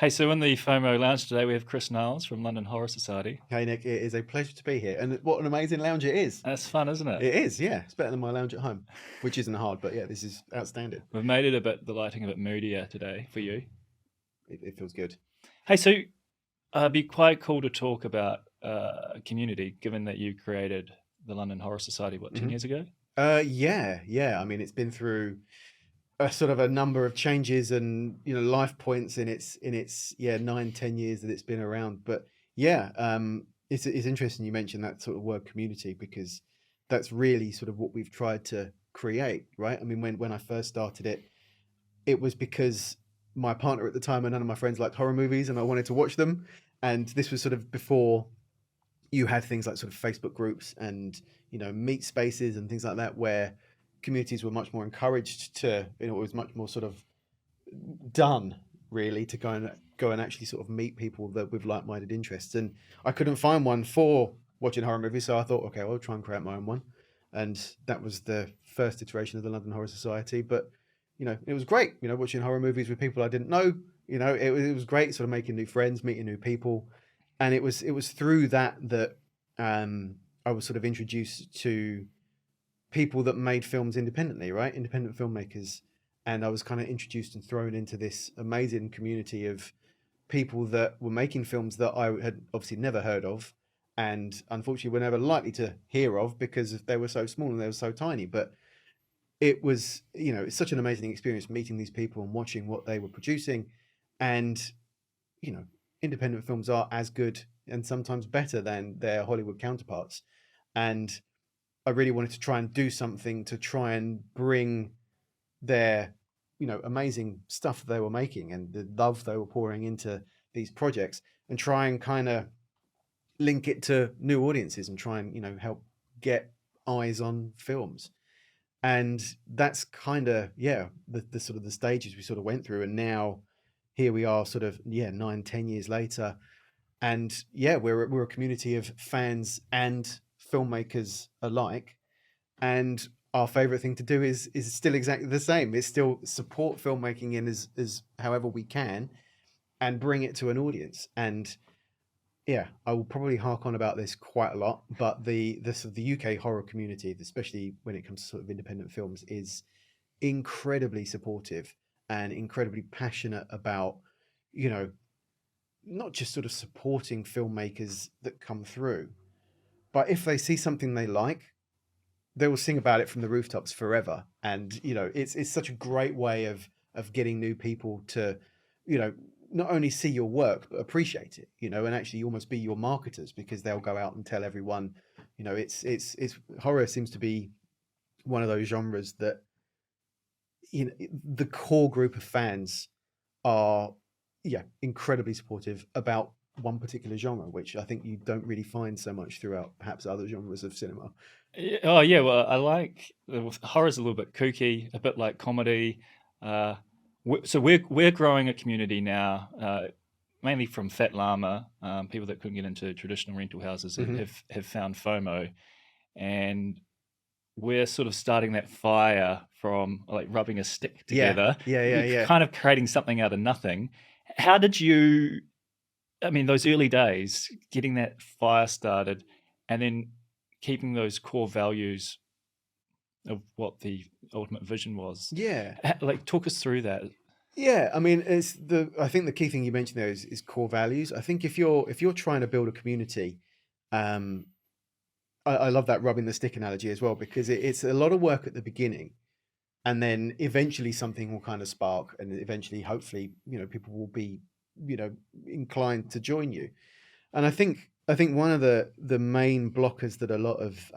Hey, so in the FOMO lounge today, we have Chris Nials from London Horror Society. Hey Nick, it is a pleasure to be here, and what an amazing lounge it is. That's fun, isn't it? It is, yeah. It's better than my lounge at home, which isn't hard, but yeah, this is outstanding. We've made it the lighting a bit moodier today for you. It feels good. Hey, so it'd be quite cool to talk about community, given that you created the London Horror Society, what, 10 hmm years ago? yeah. I mean, it's been through a sort of a number of changes and life points in its 9-10 years that it's been around. But yeah, it's interesting you mentioned that sort of word community because that's really sort of what we've tried to create, right? I mean, when I first started it, it was because my partner at the time and none of my friends liked horror movies and I wanted to watch them. And this was sort of before you had things like sort of Facebook groups and, meet spaces and things like that, where communities were much more encouraged to, it was much more sort of done really to go and actually sort of meet people that with like-minded interests. And I couldn't find one for watching horror movies. So I thought, okay, well, I'll try and create my own one. And that was the first iteration of the London Horror Society. But it was great, watching horror movies with people I didn't know. It was great sort of making new friends, meeting new people. And it was through that I was sort of introduced to people that made films independently, right? Independent filmmakers. And I was kind of introduced and thrown into this amazing community of people that were making films that I had obviously never heard of and unfortunately were never likely to hear of because they were so small and they were so tiny. But it was, it's such an amazing experience meeting these people and watching what they were producing. And, you know, independent films are as good and sometimes better than their Hollywood counterparts. And I really wanted to try and do something to try and bring their, amazing stuff they were making and the love they were pouring into these projects and try and kind of link it to new audiences and try and, help get eyes on films. And that's kind of, yeah, the sort of the stages we sort of went through. And now here we are sort of, 9-10 years later. And yeah, we're a community of fans and filmmakers alike. And our favorite thing to do is still exactly the same. It's still support filmmaking in as however we can and bring it to an audience. And yeah, I will probably hark on about this quite a lot, but the sort of the UK horror community, especially when it comes to sort of independent films, is incredibly supportive and incredibly passionate about, you know, not just sort of supporting filmmakers that come through, but if they see something they like, they will sing about it from the rooftops forever. And it's such a great way of getting new people to, you know, not only see your work but appreciate it, and actually almost be your marketers because they'll go out and tell everyone. It's horror seems to be one of those genres that the core group of fans are, yeah, incredibly supportive about one particular genre, which I think you don't really find so much throughout perhaps other genres of cinema. Oh, yeah. Well, I like horror's a little bit kooky, a bit like comedy. Uh, so we're growing a community now, mainly from Fat Llama, people that couldn't get into traditional rental houses hmm have found FOMO, and we're sort of starting that fire from like rubbing a stick Yeah, together, yeah, yeah, yeah. kind of creating something out of nothing. How did you, I mean, those early days, getting that fire started and then keeping those core values of what the ultimate vision was? Yeah. Like, talk us through that. Yeah, I mean, I think the key thing you mentioned there is core values. I think if you're trying to build a community, um, I love that rubbing the stick analogy as well because it's a lot of work at the beginning, and then eventually something will kind of spark, and eventually, hopefully, people will be, inclined to join you. And I think one of the main blockers that a lot of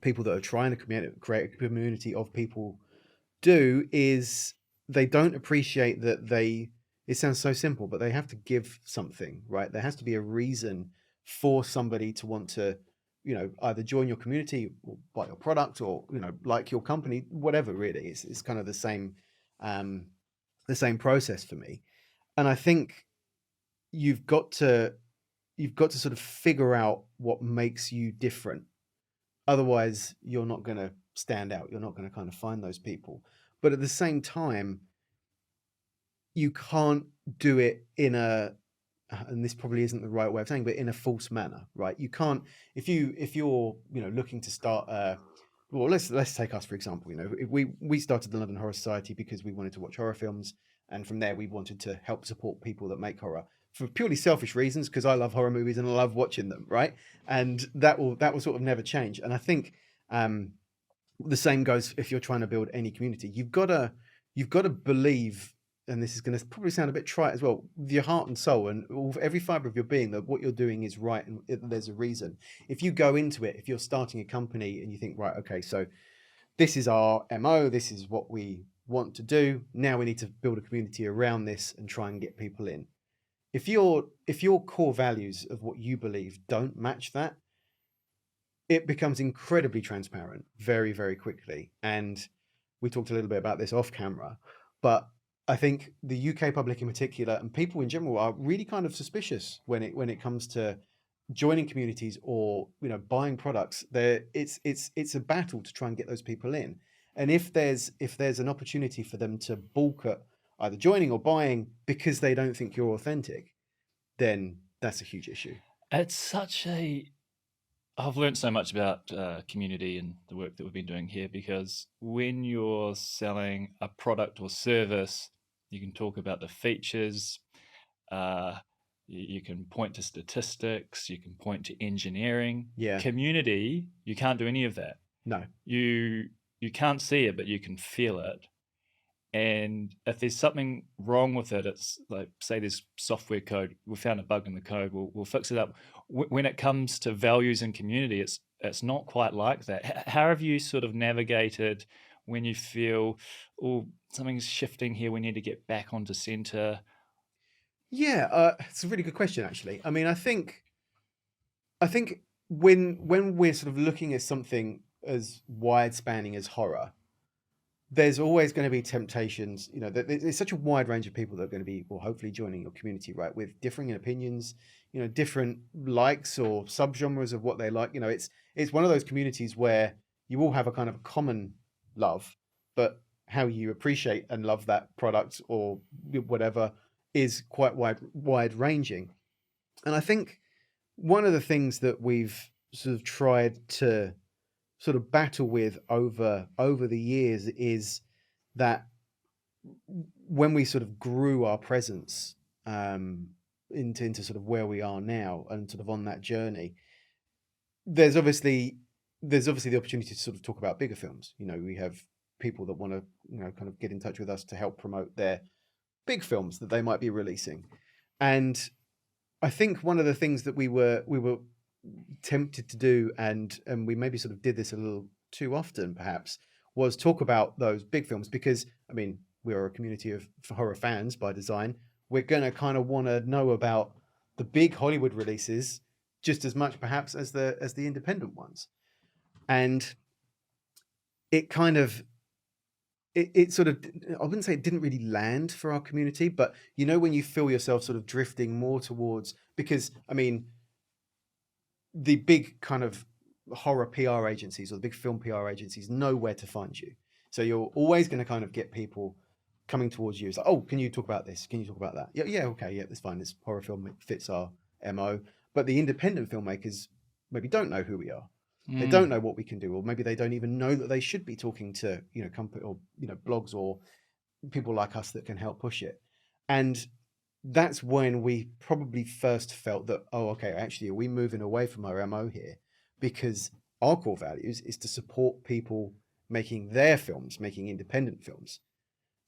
people that are trying to create a community of people do is they don't appreciate that it sounds so simple, but they have to give something, right? There has to be a reason for somebody to want to, either join your community or buy your product or, like your company, whatever really. It's kind of um, the same process for me. And I think you've got to you've got to sort of figure out what makes you different. Otherwise, you're not going to stand out. You're not going to kind of find those people. But at the same time, you can't do it in a, and this probably isn't the right way of saying, but in a false manner, right? You can't, if you're, looking to start well, let's take us for example. We started the London Horror Society because we wanted to watch horror films, and from there we wanted to help support people that make horror for purely selfish reasons, because I love horror movies and I love watching them, right? And that will sort of never change. And I think the same goes if you're trying to build any community. You've got to believe, and this is going to probably sound a bit trite as well, with your heart and soul and every fiber of your being, that what you're doing is right and there's a reason. If you go into it, if you're starting a company and you think, right, okay, so this is our MO, this is what we want to do. Now we need to build a community around this and try and get people in. If your core values of what you believe don't match that, it becomes incredibly transparent very, very quickly. And we talked a little bit about this off camera, but I think the UK public in particular, and people in general, are really kind of suspicious when it comes to joining communities or buying products. It's a battle to try and get those people in. And if there's an opportunity for them to balk at either joining or buying because they don't think you're authentic, then that's a huge issue. It's such a I've learned so much about community and the work that we've been doing here, because when you're selling a product or service, you can talk about the features, uh, you can point to statistics, you can point to engineering. Yeah. Community, you can't do any of that. No. You can't see it, but you can feel it. And if there's something wrong with it, it's like, say there's software code, we found a bug in the code, we'll fix it up. When it comes to values and community, it's not quite like that. How have you sort of navigated when you feel, oh, something's shifting here, we need to get back onto center? Yeah, it's a really good question, actually. I mean, I think when we're sort of looking at something as wide spanning as horror, there's always going to be temptations. There's such a wide range of people that are going to be, well, hopefully joining your community, right, with differing opinions, different likes or subgenres of what they like. It's one of those communities where you all have a kind of common love, but how you appreciate and love that product or whatever is quite wide ranging. And I think one of the things that we've sort of tried to sort of battle with over the years is that when we sort of grew our presence into sort of where we are now and sort of on that journey, there's obviously the opportunity to sort of talk about bigger films. We have people that want to kind of get in touch with us to help promote their big films that they might be releasing. And I think one of the things that we were tempted to do, and we maybe sort of did this a little too often perhaps, was talk about those big films, because I mean, we are a community of horror fans by design. We're going to kind of want to know about the big Hollywood releases just as much perhaps as the independent ones. And it kind of it sort of, I wouldn't say it didn't really land for our community, but when you feel yourself sort of drifting more towards, because I mean, the big kind of horror PR agencies or the big film PR agencies know where to find you. So you're always going to kind of get people coming towards you. It's like, oh, can you talk about this? Can you talk about that? Yeah, okay, yeah, that's fine. This horror film fits our MO. But the independent filmmakers maybe don't know who we are. They don't know what we can do, or maybe they don't even know that they should be talking to company or blogs or people like us that can help push it. And that's when we probably first felt that, oh, okay, actually, are we moving away from our MO here? Because our core values is to support people making their films, making independent films.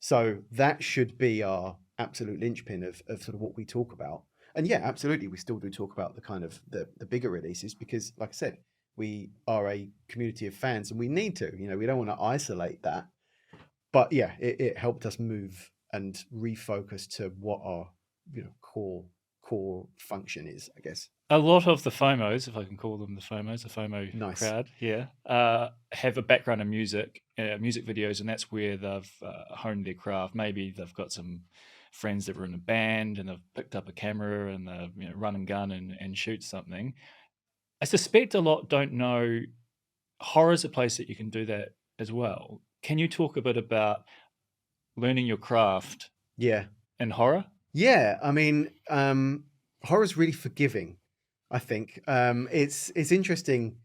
So that should be our absolute linchpin of sort of what we talk about. And yeah, absolutely, we still do talk about the kind of the bigger releases, because like I said, we are a community of fans and we need to, we don't want to isolate that. But yeah, it helped us move and refocus to what our core function is, I guess. A lot of the FOMOs, if I can call them the FOMO Nice. crowd here, have a background in music videos, and that's where they've honed their craft. Maybe they've got some friends that were in a band and they've picked up a camera and they run and gun and shoot something. I suspect a lot don't know horror's a place that you can do that as well. Can you talk a bit about learning your craft? Yeah. And horror? Yeah, I mean, horror's really forgiving, I think. It's interesting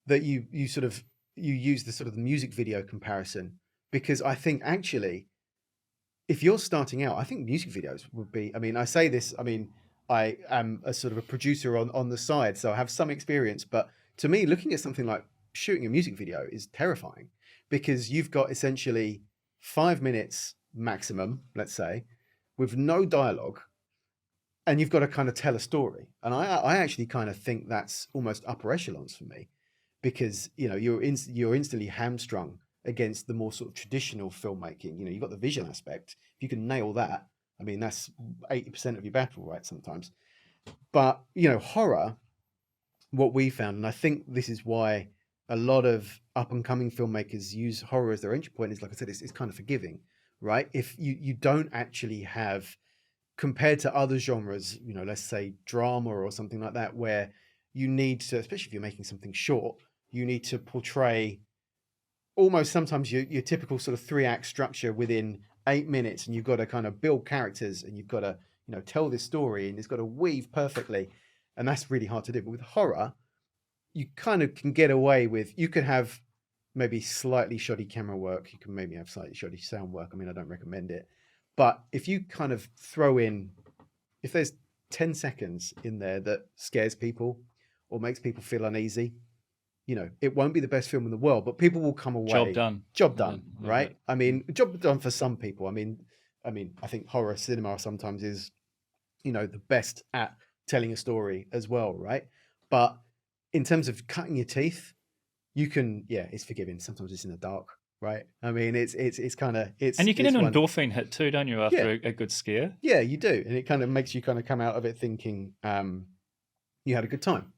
that you sort of you use the sort of the music video comparison, because I think actually if you're starting out, I think music videos would be, I mean, I say this, I mean, I am a sort of a producer on the side, so I have some experience, but to me, looking at something like shooting a music video is terrifying, because you've got essentially 5 minutes maximum, let's say, with no dialogue, and you've got to kind of tell a story. And I actually kind of think that's almost upper echelons for me, because you're instantly hamstrung against the more sort of traditional filmmaking. You've got the visual aspect. If you can nail that, I mean, that's 80% of your battle, right? Sometimes. But horror, what we found, and I think this is why a lot of up and coming filmmakers use horror as their entry point, is, like I said, it's kind of forgiving, right? If you don't actually have, compared to other genres, let's say drama or something like that, where you need to, especially if you're making something short, you need to portray almost sometimes your typical sort of 3-act structure within 8 minutes, and you've got to kind of build characters, and you've got to tell this story, and it's got to weave perfectly, and that's really hard to do. But with horror, you kind of can get away with, you could have maybe slightly shoddy camera work, you can maybe have slightly shoddy sound work. I mean, I don't recommend it, but if you kind of throw in, if there's 10 seconds in there that scares people or makes people feel uneasy, it won't be the best film in the world, but people will come away. Job done. Job done, Love right? it. I mean, job done for some people. I mean, I think horror cinema sometimes is, the best at telling a story as well, right? But in terms of cutting your teeth, you can, yeah, it's forgiving. Sometimes it's in the dark, right? I mean, it's kind of, And you get an one. endorphin hit too, don't you, after a good scare? Yeah, you do, and it kind of makes you kind of come out of it thinking you had a good time.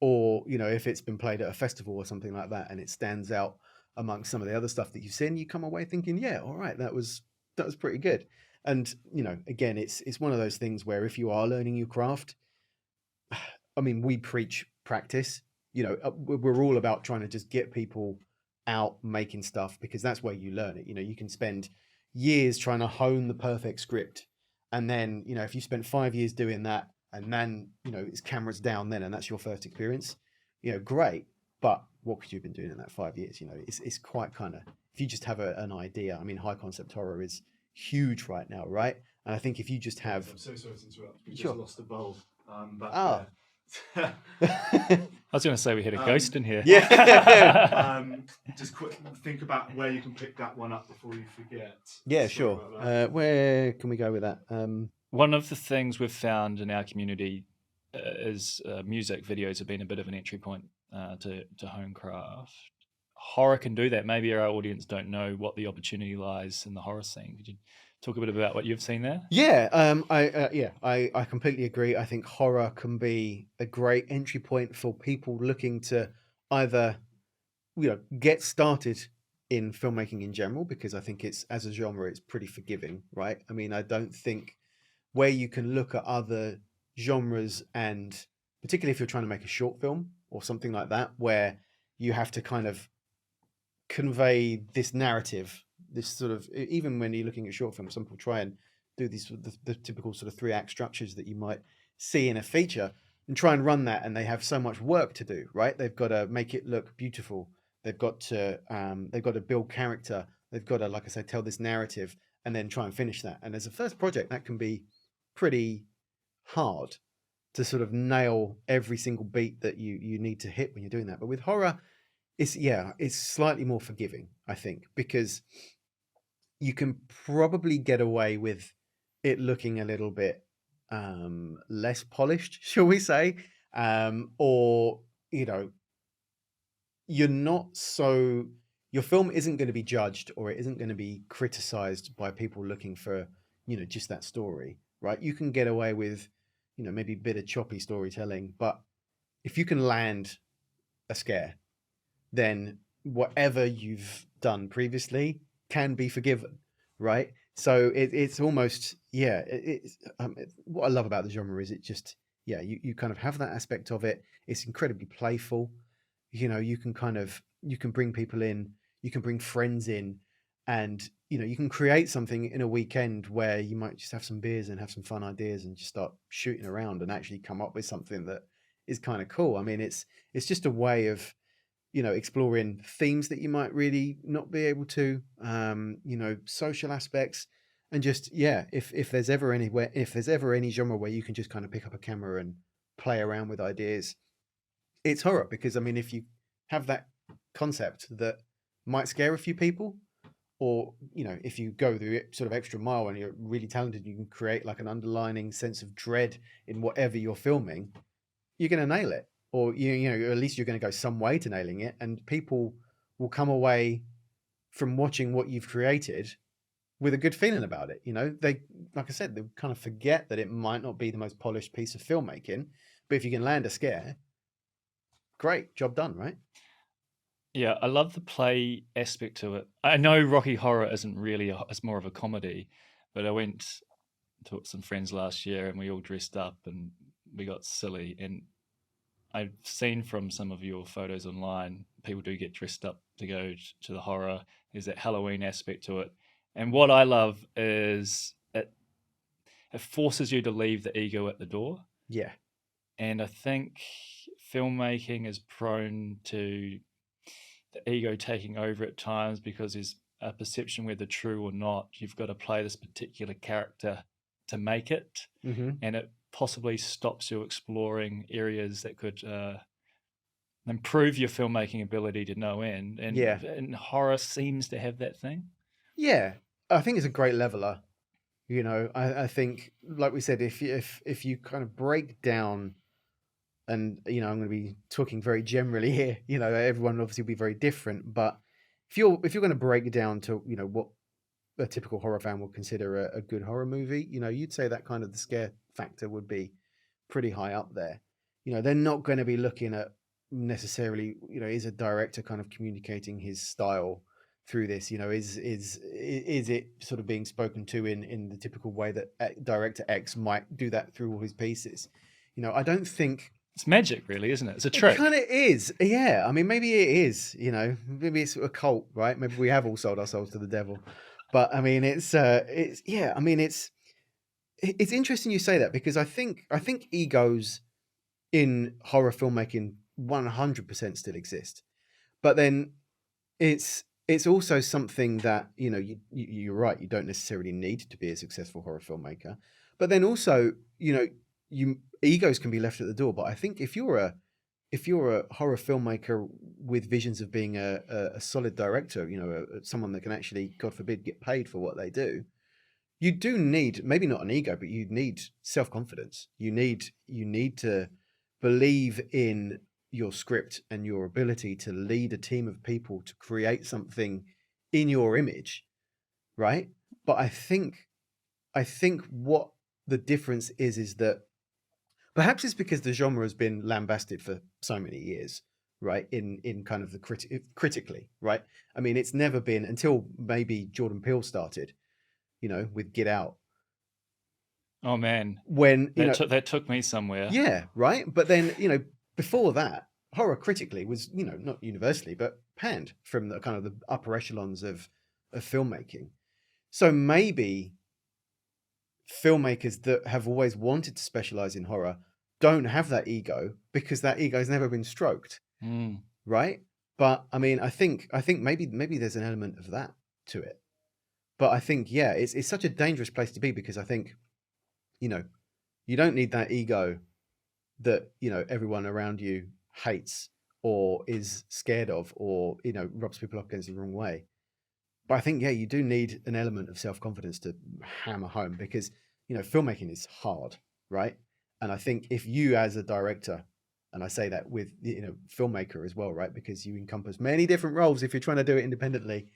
Or if it's been played at a festival or something like that, and it stands out amongst some of the other stuff that you've seen, you come away thinking, yeah, all right, that was pretty good. And again, it's one of those things where if you are learning your craft, I mean, we preach practice. We're all about trying to just get people out making stuff, because that's where you learn it. You can spend years trying to hone the perfect script, and then if you spent 5 years doing that, and then it's cameras down then, and that's your first experience, great. But what could you have been doing in that 5 years? It's quite kind of, if you just have an idea. I mean, high concept horror is huge right now, right? And I think if you just have, I'm so sorry to interrupt. We Sure. just lost a bulb. But Oh. I was going to say we had a ghost in here. Yeah. Just quick, think about where you can pick that one up before you forget. Yeah, Sorry sure. about that. Where can we go with that? One of the things we've found in our community is music videos have been a bit of an entry point to home craft. Horror can do that. Maybe our audience don't know what the opportunity lies in the horror scene. Could you talk a bit about what you've seen there? Yeah, I completely agree. I think horror can be a great entry point for people looking to either get started in filmmaking in general, because I think it's, as a genre, it's pretty forgiving, right? I mean, I don't think, where you can look at other genres, and particularly if you're trying to make a short film or something like that, where you have to kind of convey this narrative, this sort of, even when you're looking at short films, some people try and do these the typical sort of 3-act structures that you might see in a feature, and try and run that, and they have so much work to do, right? They've got to make it look beautiful, they've got to build character, they've got to, like I said, tell this narrative, and then try and finish that. And as a first project, that can be pretty hard to sort of nail every single beat that you need to hit when you're doing that. But with horror, it's slightly more forgiving, I think, because you can probably get away with it looking a little bit less polished, shall we say, or you're not so, your film isn't going to be judged, or it isn't going to be criticized by people looking for just that story, right? You can get away with maybe a bit of choppy storytelling, but if you can land a scare, then whatever you've done previously can be forgiven, right? So it's almost, what I love about the genre is it just, you kind of have that aspect of it. It's incredibly playful. You can bring people in, you can bring friends in, and you can create something in a weekend where you might just have some beers and have some fun ideas and just start shooting around and actually come up with something that is kind of cool. I mean, it's just a way of, exploring themes that you might really not be able to, social aspects, and just, yeah, if there's ever any genre where you can just kind of pick up a camera and play around with ideas, it's horror. Because I mean, if you have that concept that might scare a few people, or if you go the sort of extra mile and you're really talented, you can create like an underlining sense of dread in whatever you're filming, you're going to nail it. Or at least you're going to go some way to nailing it, and people will come away from watching what you've created with a good feeling about it. They, like I said, they kind of forget that it might not be the most polished piece of filmmaking, but if you can land a scare, great, job done, right? Yeah, I love the play aspect to it. I know Rocky Horror isn't really it's more of a comedy, but I went to some friends last year and we all dressed up and we got silly. And I've seen from some of your photos online, people do get dressed up to go to the horror. There's that Halloween aspect to it. And what I love is it forces you to leave the ego at the door. Yeah. And I think filmmaking is prone to the ego taking over at times because there's a perception whether true or not. You've got to play this particular character to make it, and it possibly stops you exploring areas that could improve your filmmaking ability to no end. And, Yeah. and horror seems to have that thing. Yeah, I think it's a great leveler. I think, like we said, if you kind of break down, and I'm going to be talking very generally here. Everyone obviously will be very different, but if you're going to break it down to what a typical horror fan would consider a good horror movie, you'd say that kind of the scare factor would be pretty high up there. They're not going to be looking at necessarily, is a director kind of communicating his style through this? Is it sort of being spoken to in the typical way that director X might do that through all his pieces? I don't think it's magic, really, isn't it? It's a trick. It kind of is. Yeah. I mean, maybe it is, maybe it's a cult, right? Maybe we have all sold our souls to the devil. But I mean, it's interesting you say that, because I think egos in horror filmmaking 100% still exist. But then it's also something that, you're right, you don't necessarily need to be a successful horror filmmaker. But then also, egos can be left at the door. But I think if you're a horror filmmaker with visions of being a solid director, someone that can actually, God forbid, get paid for what they do, you do need, maybe not an ego, but you need self-confidence. You need to believe in your script and your ability to lead a team of people to create something in your image, right? But I think what the difference is that perhaps it's because the genre has been lambasted for so many years, right? In kind of the critically, right? I mean, it's never been until maybe Jordan Peele started, with Get Out. Oh man, when that took me somewhere. Yeah, right. But then before that, horror critically was not universally but panned from the kind of the upper echelons of filmmaking. So maybe filmmakers that have always wanted to specialize in horror don't have that ego because that ego has never been stroked, right? But I mean, I think maybe there's an element of that to it. But I think, yeah, it's such a dangerous place to be, because I think you don't need that ego that everyone around you hates or is scared of, or rubs people up against the wrong way. But I think, yeah, you do need an element of self-confidence to hammer home, because filmmaking is hard, right? And I think if you, as a director, and I say that with filmmaker as well, right, because you encompass many different roles if you're trying to do it independently,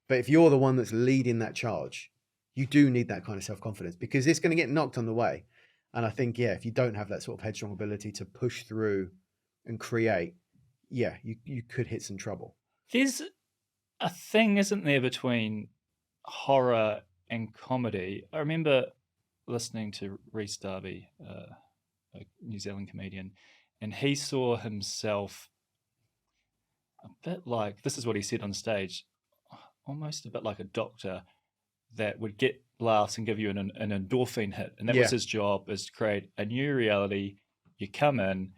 but if you're the one that's leading that charge, you do need that kind of self-confidence, because it's going to get knocked on the way. And I think, yeah, if you don't have that sort of headstrong ability to push through and create, yeah, you could hit some trouble. There's a thing, isn't there, between horror and comedy? I remember listening to Rhys Darby, a New Zealand comedian, and he saw himself a bit like, this is what he said on stage, almost a bit like a doctor that would get laughs and give you an endorphin hit, and that Yeah. was his job, is to create a new reality. You come in,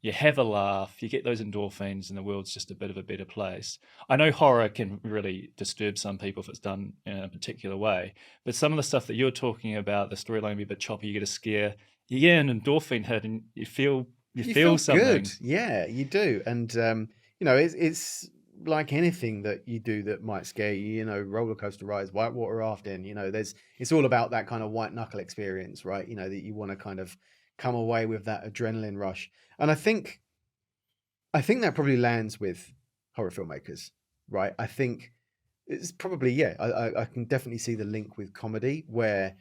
you have a laugh, you get those endorphins, and the world's just a bit of a better place. I know horror can really disturb some people if it's done in a particular way, but some of the stuff that you're talking about, the storyline be a bit choppy, you get a scare, you get an endorphin hit, and you feel something. Good. Yeah, you do. And it's like anything that you do that might scare you. Roller coaster rides, whitewater rafting. It's all about that kind of white knuckle experience, right? That you want to kind of come away with that adrenaline rush. And I think that probably lands with horror filmmakers, right? I think it's probably I can definitely see the link with comedy where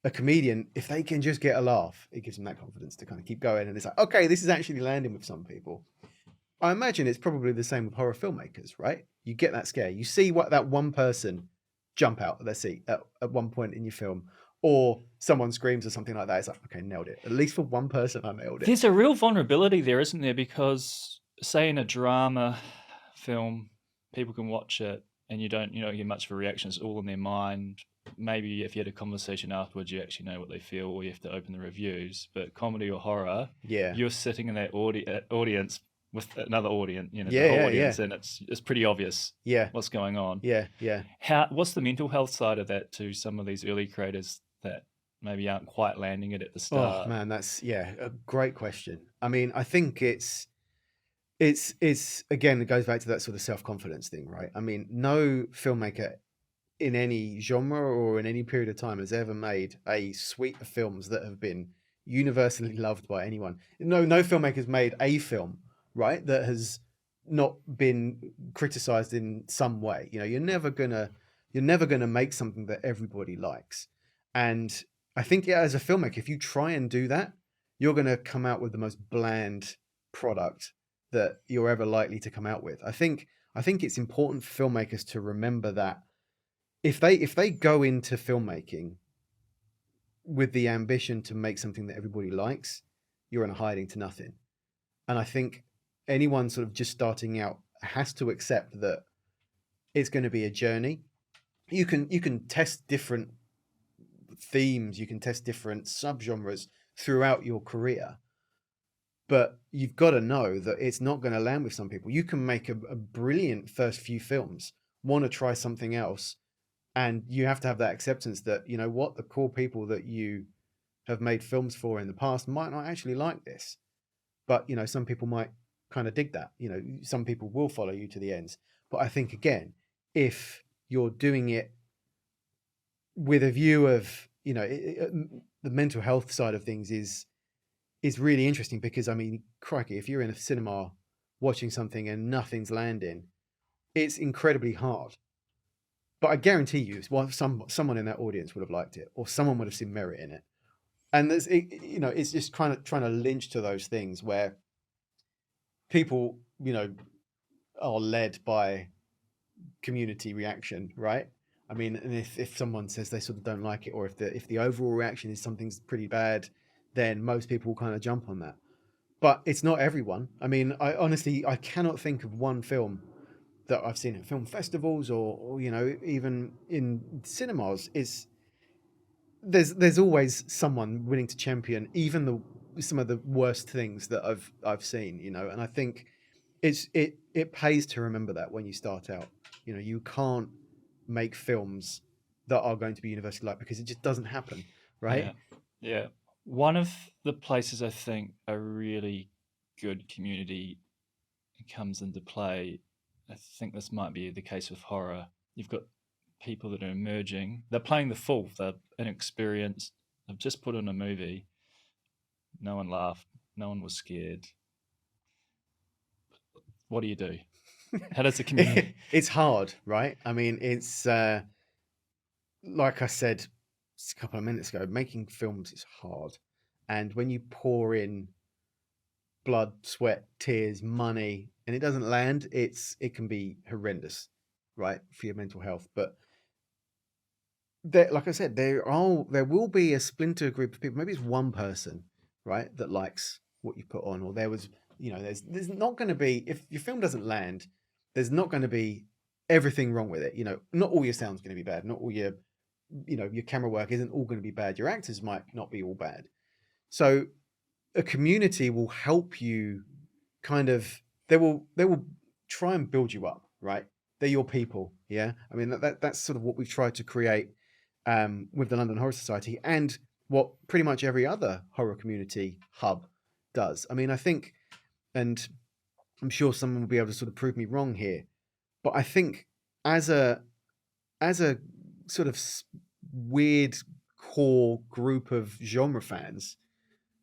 a comedian, if they can just get a laugh, it gives them that confidence to kind of keep going. And it's like, okay, this is actually landing with some people. I imagine it's probably the same with horror filmmakers, right? You get that scare. You see what that one person jump out of their seat at one point in your film, or someone screams or something like that. It's like, okay, nailed it. At least for one person, I nailed it. There's a real vulnerability there, isn't there? Because say in a drama film, people can watch it and you don't get much of a reaction. It's all in their mind. Maybe if you had a conversation afterwards, you actually know what they feel, or you have to open the reviews. But comedy or horror, you're sitting in that audience with another audience, the whole audience, and it's pretty obvious what's going on. What's the mental health side of that to some of these early creators that maybe aren't quite landing it at the start? Oh man, that's a great question. I mean, I think it's again, it goes back to that sort of self-confidence thing, right? I mean, no filmmaker in any genre or in any period of time has ever made a suite of films that have been universally loved by anyone. No filmmaker's made a film, right, that has not been criticized in some way. You're never gonna make something that everybody likes. And I think as a filmmaker, if you try and do that, you're gonna come out with the most bland product that you're ever likely to come out with. I think it's important for filmmakers to remember that if they go into filmmaking with the ambition to make something that everybody likes, you're in a hiding to nothing. And I think anyone sort of just starting out has to accept that it's going to be a journey. You can test different themes, you can test different subgenres throughout your career, but you've got to know that it's not going to land with some people. You can make a brilliant first few films, want to try something else, and you have to have that acceptance that, the core people that you have made films for in the past might not actually like this. But, some people might kind of dig that. Some people will follow you to the ends. But I think, again, if you're doing it with a view of, the mental health side of things is really interesting because, I mean, crikey, if you're in a cinema watching something and nothing's landing, it's incredibly hard. But I guarantee you, someone in that audience would have liked it, or someone would have seen merit in it. And it's just kind of trying to lynch to those things where people, are led by community reaction, right? I mean, and if someone says they sort of don't like it, or if the overall reaction is something's pretty bad, then most people will kind of jump on that. But it's not everyone. I mean, I cannot think of one film that I've seen at film festivals or even in cinemas there's always someone willing to champion even some of the worst things that I've seen, and I think it pays to remember that when you start out. You can't make films that are going to be universally liked because it just doesn't happen, right? Yeah. One of the places I think a really good community comes into play, I think this might be the case with horror. You've got people that are emerging. They're playing the fool. They're inexperienced. They've just put on a movie. No one laughed. No one was scared. What do you do? How does the community? It's hard, right? I mean, it's like I said a couple of minutes ago, making films is hard. And when you pour in blood, sweat, tears, money, and it doesn't land, it can be horrendous, right, for your mental health. But like I said, there will be a splinter group of people. Maybe it's one person, right, that likes what you put on, or there's not going to be, if your film doesn't land, there's not going to be everything wrong with it. Not all your sound's going to be bad. Not all your your camera work isn't all going to be bad. Your actors might not be all bad. So a community will help you kind of, they will try and build you up, right? They're your people. Yeah. I mean, that's sort of what we've tried to create with the London Horror Society, and what pretty much every other horror community hub does. I mean, I think, and I'm sure someone will be able to sort of prove me wrong here, but I think as a sort of weird core group of genre fans,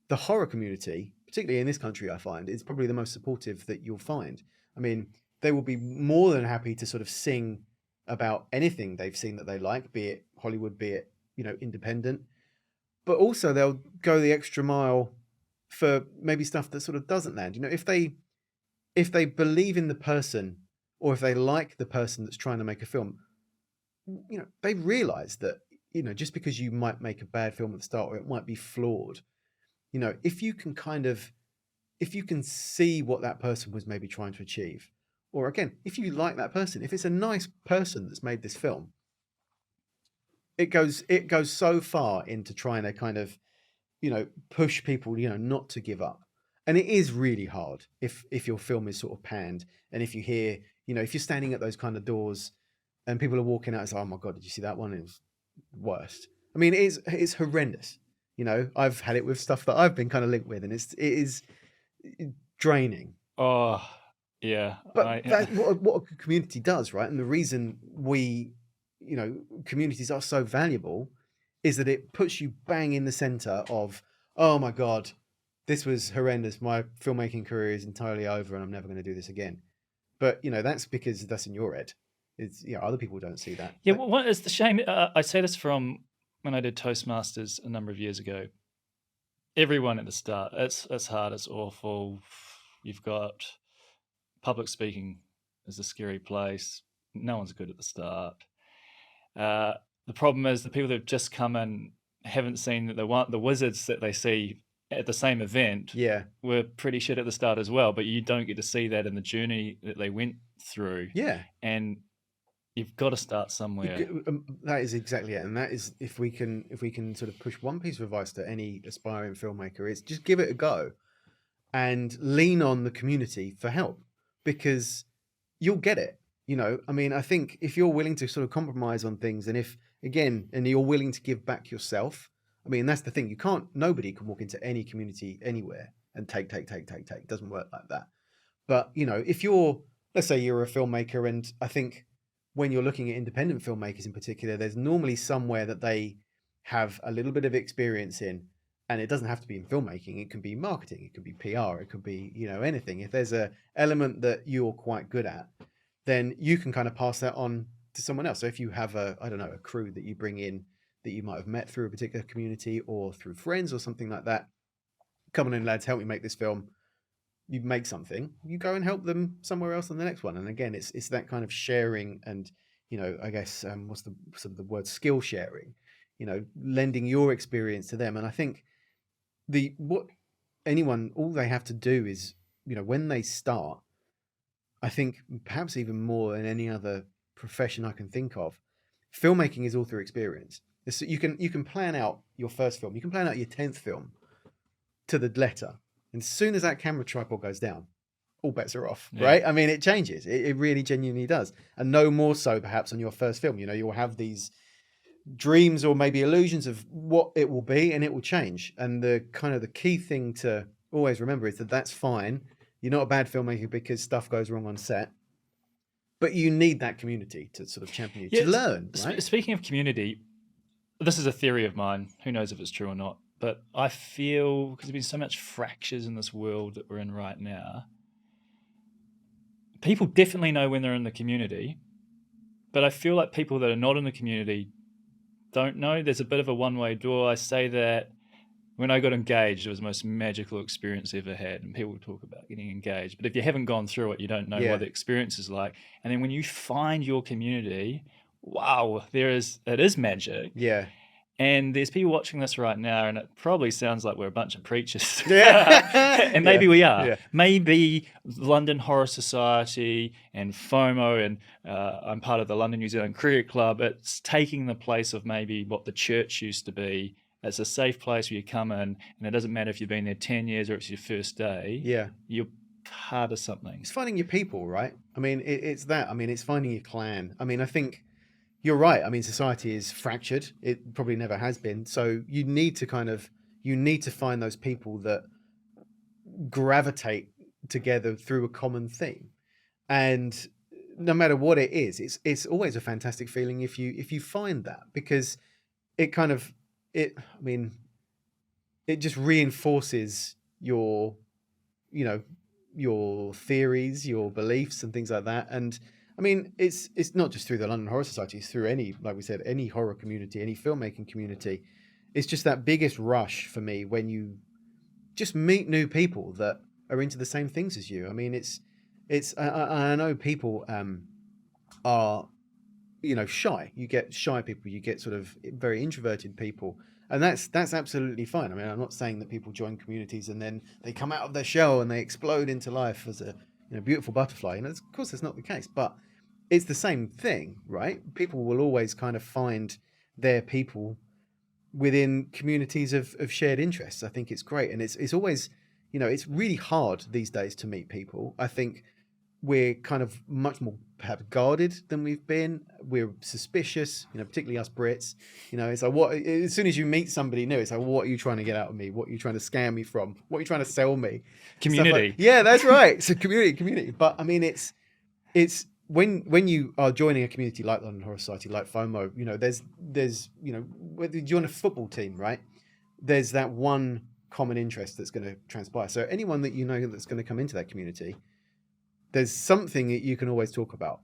the horror community, particularly in this country, I find, is probably the most supportive that you'll find. I mean, they will be more than happy to sort of sing about anything they've seen that they like, be it Hollywood, be it, independent. But also they'll go the extra mile for maybe stuff that sort of doesn't land. If they believe in the person, or if they like the person that's trying to make a film, they realize that, just because you might make a bad film at the start, or it might be flawed, if you can see what that person was maybe trying to achieve, or again, if you like that person, if it's a nice person that's made this film, it goes so far into trying to kind of, push people, not to give up. And it is really hard if your film is sort of panned, and if you hear, if you're standing at those kind of doors and people are walking out, it's like, oh my God, did you see that one? It was worst. I mean, it's horrendous. I've had it with stuff that I've been kind of linked with, and it is draining. Oh, yeah. But that's what a community does, right? And the reason communities are so valuable is that it puts you bang in the center of, oh my God, this was horrendous. My filmmaking career is entirely over and I'm never going to do this again. But, that's because that's in your head. It's, other people don't see that. Yeah, well, what is the shame? I say this from when I did Toastmasters a number of years ago. Everyone at the start, it's hard, it's awful. You've got public speaking is a scary place. No one's good at the start. The problem is the people that have just come in haven't seen that the wizards that they see at the same event were pretty shit at the start as well, but you don't get to see that in the journey that they went through. Yeah. And you've got to start somewhere. That is exactly it. And that is, if we can sort of push one piece of advice to any aspiring filmmaker, is just give it a go and lean on the community for help, because you'll get it. I mean, I think if you're willing to sort of compromise on things, and and you're willing to give back yourself, I mean, that's the thing. Nobody can walk into any community anywhere and take. It doesn't work like that. But, if let's say you're a filmmaker, and I think when you're looking at independent filmmakers in particular, there's normally somewhere that they have a little bit of experience in, and it doesn't have to be in filmmaking. It can be marketing, it could be PR, it could be, anything. If there's a element that you're quite good at, then you can kind of pass that on to someone else. So if you have a crew that you bring in that you might have met through a particular community or through friends or something like that, come on in, lads, help me make this film. You make something, you go and help them somewhere else on the next one. And again, it's that kind of sharing, and I guess what's the sort of the word, skill sharing, lending your experience to them. And I think all they have to do is, when they start, I think perhaps even more than any other profession I can think of, filmmaking is all through experience. You can plan out your first film, you can plan out your 10th film to the letter. And as soon as that camera tripod goes down, all bets are off, right? I mean, it changes. It really genuinely does. And no more so perhaps on your first film. You'll have these dreams or maybe illusions of what it will be, and it will change. And the key thing to always remember is that that's fine. You're not a bad filmmaker because stuff goes wrong on set. But you need that community to sort of champion you, to learn, right? Speaking of community, this is a theory of mine. Who knows if it's true or not? But I feel, because there's been so much fractures in this world that we're in right now, people definitely know when they're in the community, but I feel like people that are not in the community don't know. There's a bit of a one-way door. I say that when I got engaged, it was the most magical experience I ever had, and people talk about getting engaged. But if you haven't gone through it, you don't know what the experience is like. And then when you find your community, wow, it is magic. Yeah. And there's people watching this right now, and it probably sounds like we're a bunch of preachers. Yeah. And maybe we are. Yeah. Maybe London Horror Society and FOMO, and I'm part of the London New Zealand Cricket Club. It's taking the place of maybe what the church used to be. It's a safe place where you come in, and it doesn't matter if you've been there 10 years or it's your first day. Yeah. You're part of something. It's finding your people, right? I mean, it's that. I mean, it's finding your clan. I mean, I think you're right. I mean, society is fractured. It probably never has been. So you need to find those people that gravitate together through a common theme. And no matter what it is, it's always a fantastic feeling if you find that, because it just reinforces your theories, your beliefs and things like that. And I mean, it's not just through the London Horror Society, it's through any, like we said, any horror community, any filmmaking community. It's just that biggest rush for me when you just meet new people that are into the same things as you. I mean, I know people are, shy. You get shy people, you get sort of very introverted people, and that's absolutely fine. I mean, I'm not saying that people join communities and then they come out of their shell and they explode into life as a beautiful butterfly. Of course, that's not the case, but it's the same thing, right? People will always kind of find their people within communities of shared interests. I think it's great, and it's always, it's really hard these days to meet people. I think we're kind of much more perhaps guarded than we've been. We're suspicious, particularly us Brits. It's like, as soon as you meet somebody new, it's like, what are you trying to get out of me? What are you trying to scam me from? What are you trying to sell me? Community. Like, yeah, that's right. So community. But I mean, it's when you are joining a community like London Horror Society, like FOMO, there's whether you join a football team, right? There's that one common interest that's going to transpire. So anyone that that's going to come into that community, there's something that you can always talk about.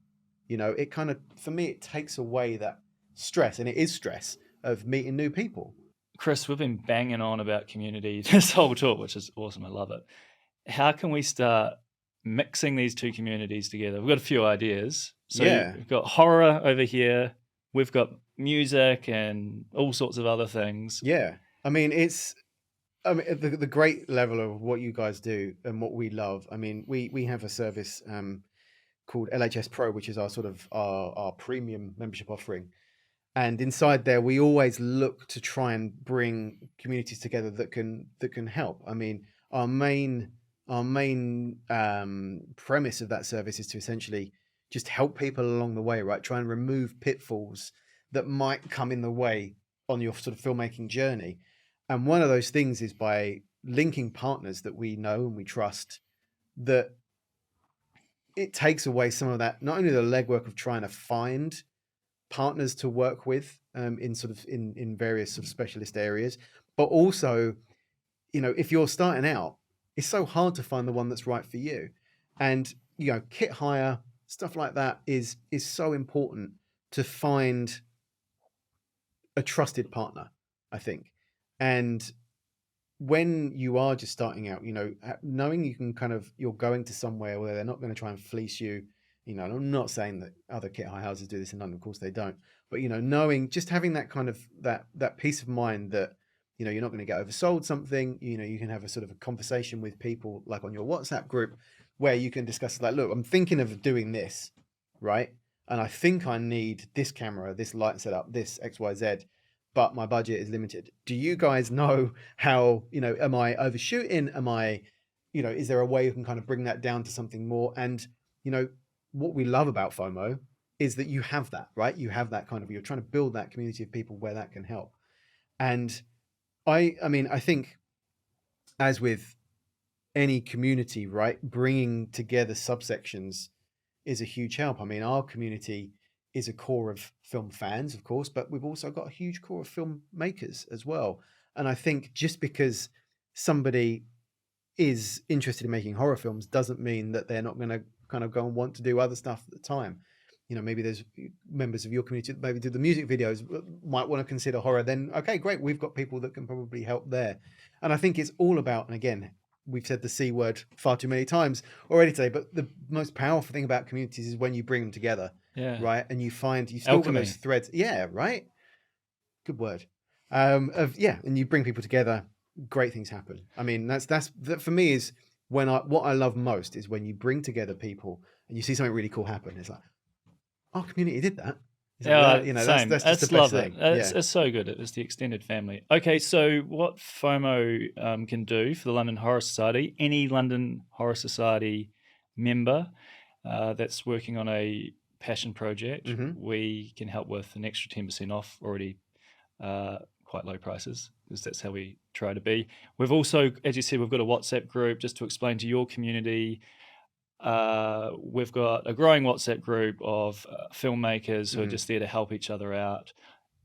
It kind of, for me, it takes away that stress, and it is stress of meeting new people. Chris, we've been banging on about community this whole talk, which is awesome. I love it. How can we start mixing these two communities together? We've got a few ideas. So we've got horror over here. We've got music and all sorts of other things. Yeah. I mean, the great level of what you guys do and what we love. I mean, we have a service called LHS Pro, which is our sort of our premium membership offering. And inside there, we always look to try and bring communities together that can help. I mean, our main premise of that service is to essentially just help people along the way, right? Try and remove pitfalls that might come in the way on your sort of filmmaking journey. And one of those things is by linking partners that we know and we trust, that it takes away some of that, not only the legwork of trying to find partners to work with in various sort of specialist areas, but also, if you're starting out, it's so hard to find the one that's right for you. And, kit hire, stuff like that is so important to find a trusted partner, I think. And when you are just starting out, knowing you're going to somewhere where they're not going to try and fleece you, I'm not saying that other kit hire houses do this in London, of course they don't, but, knowing, just having that kind of, that peace of mind that, you're not going to get oversold something, you can have a sort of a conversation with people like on your WhatsApp group where you can discuss, like, look, I'm thinking of doing this, right? And I think I need this camera, this light setup, this XYZ, but my budget is limited. Do you guys know how, am I overshooting? Am I, is there a way you can kind of bring that down to something more? And, what we love about FOMO is that you have that, right? You have that kind of, you're trying to build that community of people where that can help. And I think, as with any community, right, bringing together subsections is a huge help. I mean, our community is a core of film fans, of course, but we've also got a huge core of filmmakers as well. And I think just because somebody is interested in making horror films doesn't mean that they're not going to kind of go and want to do other stuff at the time. Maybe there's members of your community that maybe do the music videos, might want to consider horror. Then, okay, great. We've got people that can probably help there. And I think it's all about, and again, we've said the C word far too many times already today, but the most powerful thing about communities is when you bring them together, right? And you still got those threads. Yeah, right? Good word. And you bring people together, great things happen. I mean, that for me is what I love most is when you bring together people and you see something really cool happen. It's like, our community did that. It's like, Yeah, you know, same. that's just the It's best love it. thing. It's so good. It's the extended family. Okay, so what FOMO can do for the London Horror Society, any London Horror Society member that's working on a passion project, we can help with an extra 10% off already quite low prices, because that's how we try to be. We've also, as you said, we've got a WhatsApp group just to explain to your community. We've got a growing WhatsApp group of filmmakers who are just there to help each other out.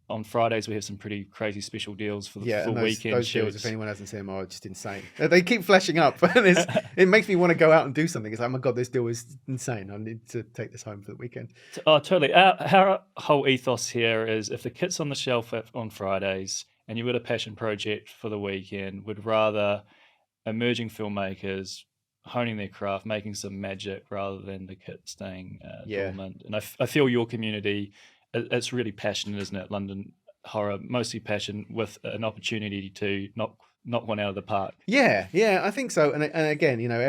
On Fridays, we have some pretty crazy special deals for and weekend those shoots. deals, if anyone hasn't seen them, are just insane. They keep flashing up, and it makes me want to go out and do something. It's like, oh my god, this deal is insane. I need to take this home for the weekend. Oh, totally. Our whole ethos here is if the kit's on the shelf on Fridays and you've got a passion project for the weekend, we'd rather emerging filmmakers honing their craft, making some magic, rather than the kit staying dormant. And I feel your community, it's really passionate, isn't it? London Horror, mostly passion with an opportunity to knock one out of the park. Yeah, I think so. And again, you know,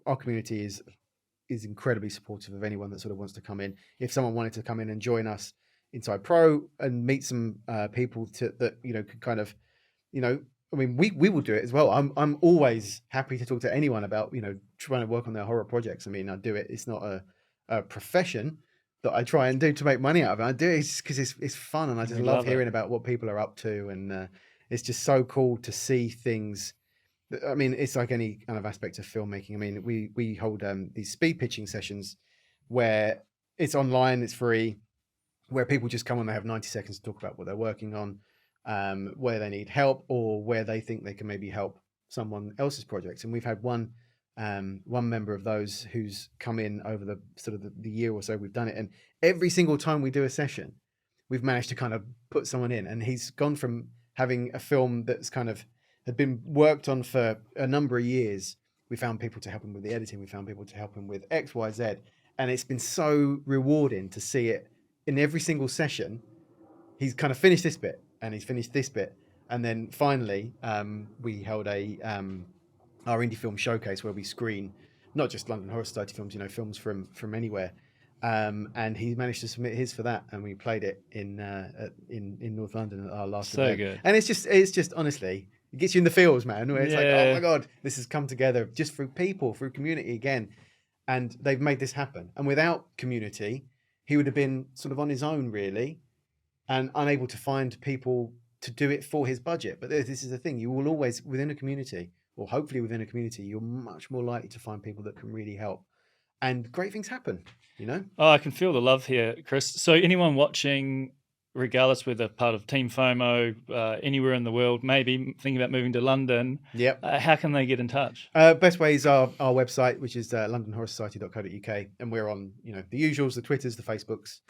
our community is incredibly supportive of anyone that sort of wants to come in. If someone wanted to come in and join us inside Pro and meet some people that, you know, could kind of, you know, I mean, we will do it as well. I'm always happy to talk to anyone about, you know, trying to work on their horror projects. I mean, I do it. It's not a profession that I try and do to make money out of it. I do it because it's fun, and I just love hearing about what people are up to, and it's just so cool to see things. I mean, it's like any kind of aspect of filmmaking. I mean, we hold these speed pitching sessions where it's online, it's free, where people just come on, they have 90 seconds to talk about what they're working on, where they need help, or where they think they can maybe help someone else's projects. And we've had one member of those who's come in over the sort of the year or so we've done it, and every single time we do a session, we've managed to kind of put someone in, and he's gone from having a film that's kind of had been worked on for a number of years. We found people to help him with the editing, we found people to help him with XYZ, and it's been so rewarding to see it in every single session. He's kind of finished this bit and he's finished this bit, and then finally we held our indie film showcase where we screen not just London Horror Society films, you know, films from anywhere, and he managed to submit his for that, and we played it in North London at our last event. Good. And it's just honestly, it gets you in the feels, man, where it's like, oh my god, this has come together just through people, through community again, and they've made this happen. And without community, he would have been sort of on his own, really, and unable to find people to do it for his budget. But this is the thing, you will always, within a community, or hopefully within a community, you're much more likely to find people that can really help, and great things happen, you know? Oh, I can feel the love here, Chris. So anyone watching, regardless whether part of Team FOMO, anywhere in the world, maybe thinking about moving to London, how can they get in touch? Best way is our website, which is londonhorrorsociety.co.uk, and we're on, you know, the usuals, the Twitters, the Facebooks,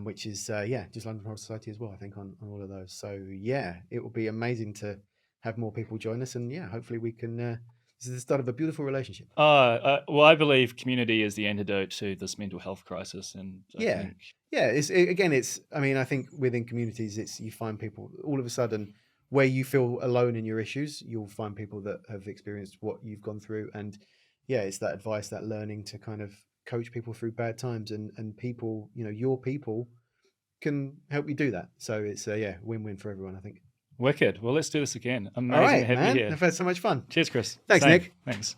which is just London Horror Society as well, I think, on all of those. So yeah, it will be amazing to have more people join us, and hopefully we can this is the start of a beautiful relationship. Well, I believe community is the antidote to this mental health crisis, and I think within communities, you find people all of a sudden where you feel alone in your issues, you'll find people that have experienced what you've gone through, and it's that advice, that learning to kind of coach people through bad times, and people, you know, your people can help you do that. So it's win-win for everyone, I think. Wicked. Well, let's do this again. Amazing All right, to have man. you here. I've had so much fun. Cheers, Chris. Thanks, Nick. Thanks.